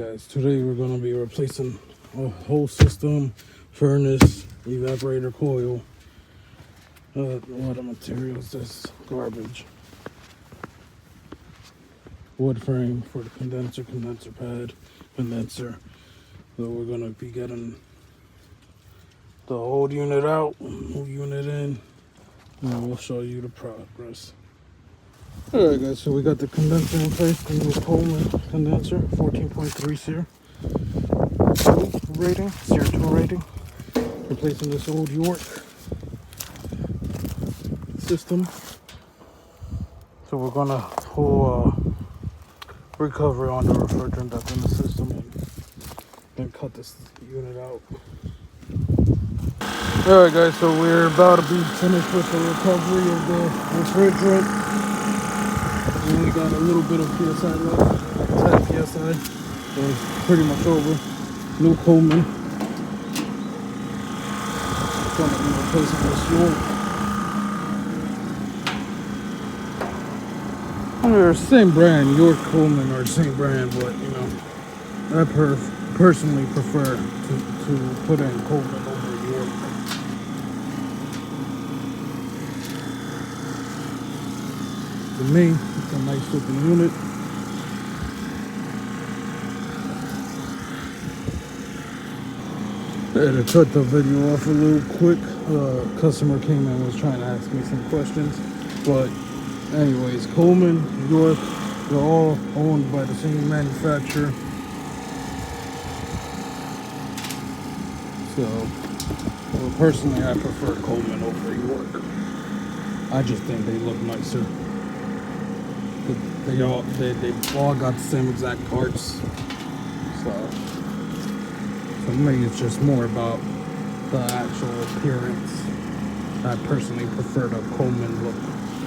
guys, today we're going to be replacing a whole system, furnace, evaporator coil, a lot of materials, this garbage, wood frame for the condenser pad, condenser. So we're going to be getting the old unit out, new unit in, and we'll show you the progress. Alright guys, so we got the condenser in place, the new Coleman condenser, 14.3 SEER rating, SEER 2 rating, replacing this old York system. So we're gonna pull recovery on the refrigerant that's in the system and then cut this unit out. Alright guys, so we're about to be finished with the recovery of the refrigerant. We only got a little bit of PSI left, 10 PSI, so it's pretty much over. New Coleman. It's gonna be replacing this York. They're same brand, York Coleman are the same brand, but you know, I personally prefer to put in Coleman over York. To me, it's a nice looking unit. I had to cut the video off a little quick. Customer came in and was trying to ask me some questions. But anyways, Coleman, York, they're all owned by the same manufacturer. So, well, personally, I prefer Coleman over York. I just think they look nicer. They all got the same exact parts. So for me, it's just more about the actual appearance. I personally prefer the Coleman look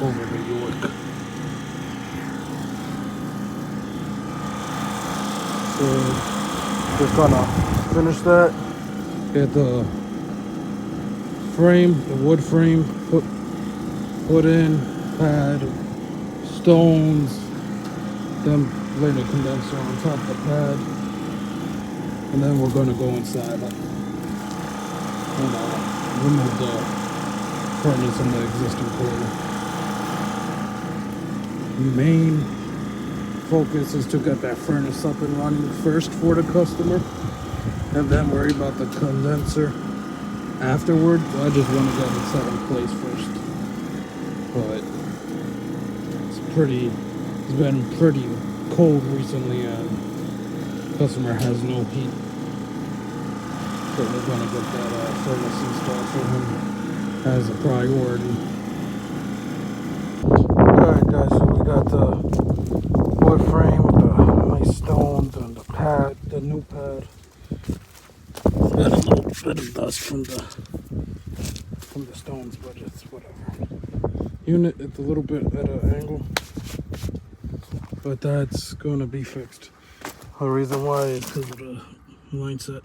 over the York. So just gonna finish that. Get the frame, the wood frame put in, pad, stones, then lay the condenser on top of the pad, and then we're going to go inside and remove the furnace and the existing coil. Main focus is to get that furnace up and running first for the customer, and then worry about the condenser afterward. I just want to get it set in place first. But it's been pretty cold recently and customer has no heat, so we're gonna get that furnace installed for him as a priority. Alright guys, so we got the wood frame with the nice stones and the pad, the new pad. Got a little bit of dust from the stones, but it's whatever. Unit, it's a little bit at an angle, but that's going to be fixed. The reason why is because of the line set.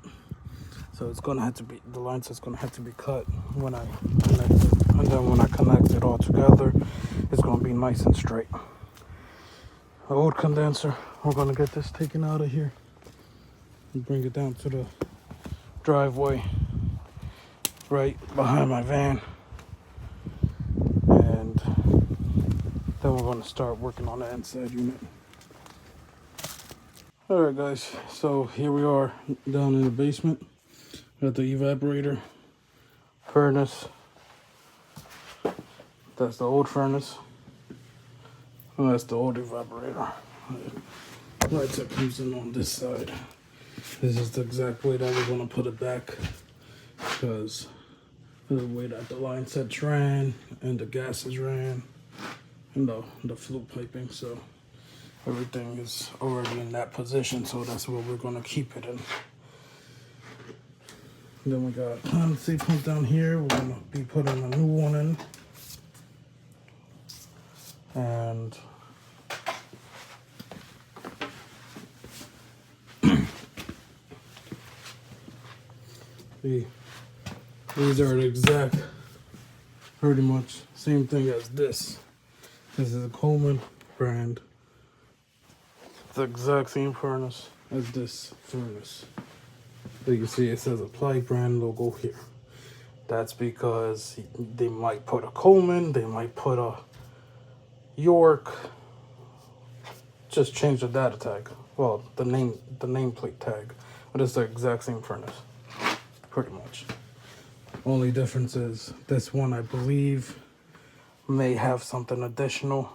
So it's going to have to be, the line set's going to have to be cut when I connect it. And then when I connect it all together, it's going to be nice and straight. The old condenser, we're going to get this taken out of here and bring it down to the driveway right behind my van. And then we're going to start working on the inside unit. Alright guys, so here we are down in the basement. Got the evaporator, furnace. That's the old furnace. And that's the old evaporator. Lights that comes in on this side. This is the exact way that we're going to put it back, because the way that the line sets ran and the gases ran and the flue piping, so everything is already in that position, so that's where we're going to keep it in. Then we got a condensate pump down here. We're going to be putting a new one in, and these are the exact, pretty much same thing as this. This is a Coleman brand. It's the exact same furnace. as this furnace. So you see it says apply brand logo here. That's because they might put a Coleman, they might put a York. Just change the data tag. Well, the nameplate tag, but it's the exact same furnace, pretty much. Only difference is this one, I believe, may have something additional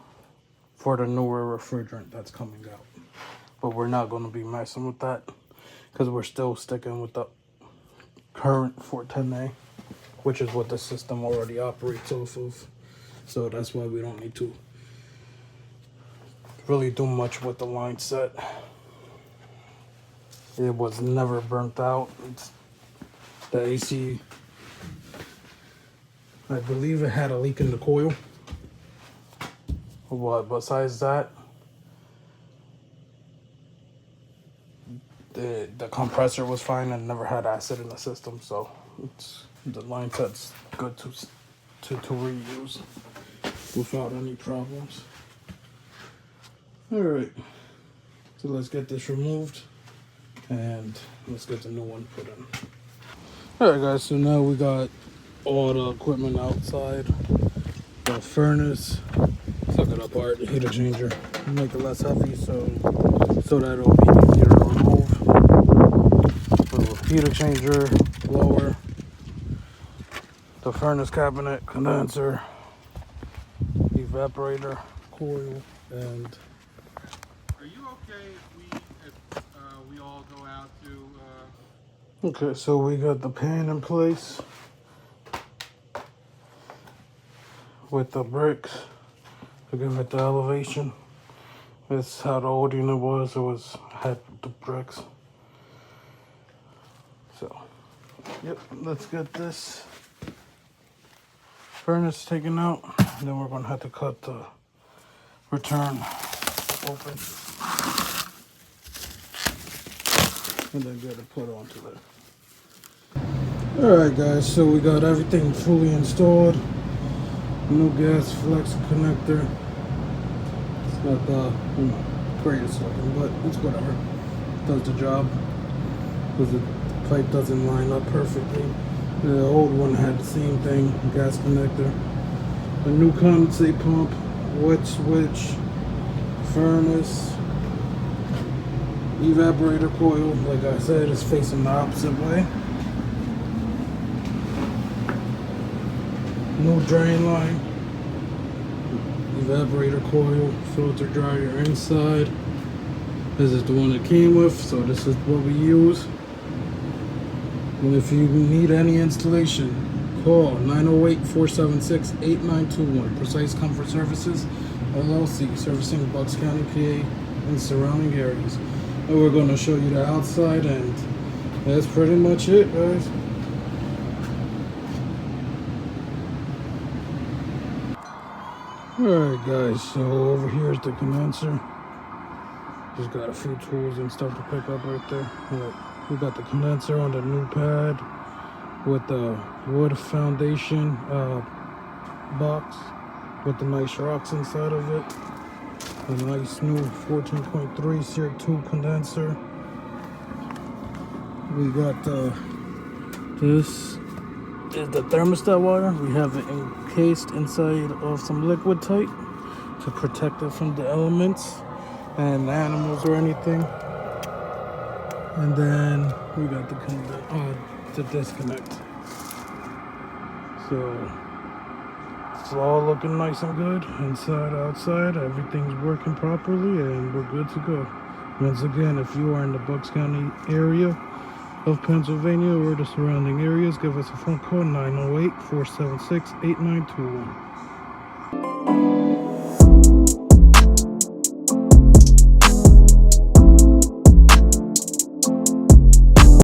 for the newer refrigerant that's coming out. But we're not going to be messing with that because we're still sticking with the current 410A, which is what the system already operates off of. So that's why we don't need to really do much with the line set. It was never burnt out. It's the AC, I believe it had a leak in the coil. But besides that, the compressor was fine and never had acid in the system, so the line set's good to reuse without any problems. All right, so let's get this removed and let's get the new one put in. All right, guys, so now we got all the equipment outside. The furnace, suck it apart, the heater changer, make it less heavy so that it'll be easier to remove. Little heater changer, blower, the furnace cabinet, condenser, evaporator, coil, and Are you okay if we all go out to? okay, so we got the pan in place with the bricks to give it the elevation. It's how the old unit was. Had the bricks. So, yep, let's get this furnace taken out. Then we're gonna have to cut the return open and then get it put onto there. Alright guys, so we got everything fully installed. New gas flex connector. It's not the greatest looking, but it's whatever. Does the job. Because the pipe doesn't line up perfectly. The old one had the same thing, gas connector. A new condensate pump, wet switch, furnace, evaporator coil, like I said, is facing the opposite way. New drain line, evaporator coil, filter dryer inside. This is the one it came with, so this is what we use. And if you need any installation, call 908-476-8921. Precise Comfort Services, LLC, servicing Bucks County, PA, and surrounding areas. And we're going to show you the outside, and that's pretty much it, guys. Alright guys, so over here is the condenser. Just got a few tools and stuff to pick up right there. We got the condenser on the new pad with the wood foundation box with the nice rocks inside of it. A nice new 14.3 SEER 2 condenser. We got this is the thermostat water. We have it encased inside of some liquid tight to protect it from the elements and animals or anything. And then we got the disconnect. So it's all looking nice and good inside, outside. Everything's working properly and we're good to go. Once again, if you are in the Bucks County area of Pennsylvania or the surrounding areas, give us a phone call, 908-476-8921.